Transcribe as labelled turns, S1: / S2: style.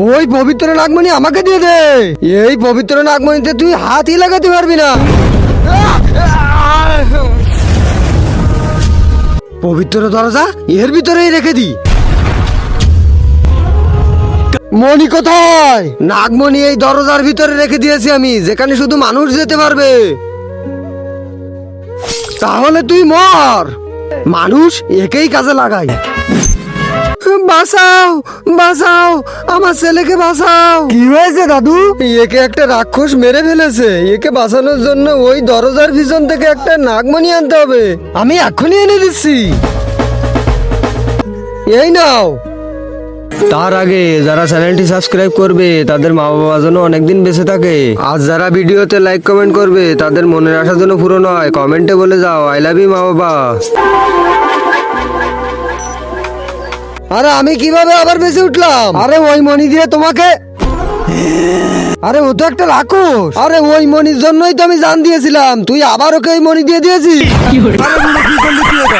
S1: ওই পবিত্র নাগমণি আমাকে দিয়ে দে। এই পবিত্র নাগমণিতে তুই হাতই লাগাতে পারবি না। পবিত্র দরজা এর ভিতরেই রেখে দি। মণি কোথায়? নাগমণি এই দরজার ভিতরে রেখে দিয়েছি আমি, যেখানে শুধু মানুষ যেতে পারবে। তাহলে তুই মর, মানুষ একেই কাজে লাগাই। বাঁচাও বাঁচাও, আমার ছেলেকে বাঁচাও। কি হয়েছে দাদু? একে একটা রাক্ষস মেরে ফেলেছে। একে বাঁচানোর জন্য ওই দরজার পিছন থেকে একটা নাগমণি আনতে হবে। আমি এখনই এনে দিচ্ছি। এই নাও। তার আগে যারা চ্যানেলটি সাবস্ক্রাইব করবে তাদের মা বাবা যেন অনেকদিন বেঁচে থাকে। আর যারা ভিডিওতে লাইক কমেন্ট করবে তাদের মনের আশা যেন পূরণ হয়, কমেন্টে বলে যাও আই লাভ ইউ মা বাবা। আরে আমি কিভাবে আবার বেঁচে উঠলাম? আরে ওই মণি দিয়ে তোমাকে, আরে ও তো একটা রাক্ষস। আরে ওই মণির জন্যই তো আমি জান দিয়েছিলাম, তুই আবার ওকে ওই মণি দিয়ে দিয়েছিস। আরে বুড়ো, কি করলি তুই এটা?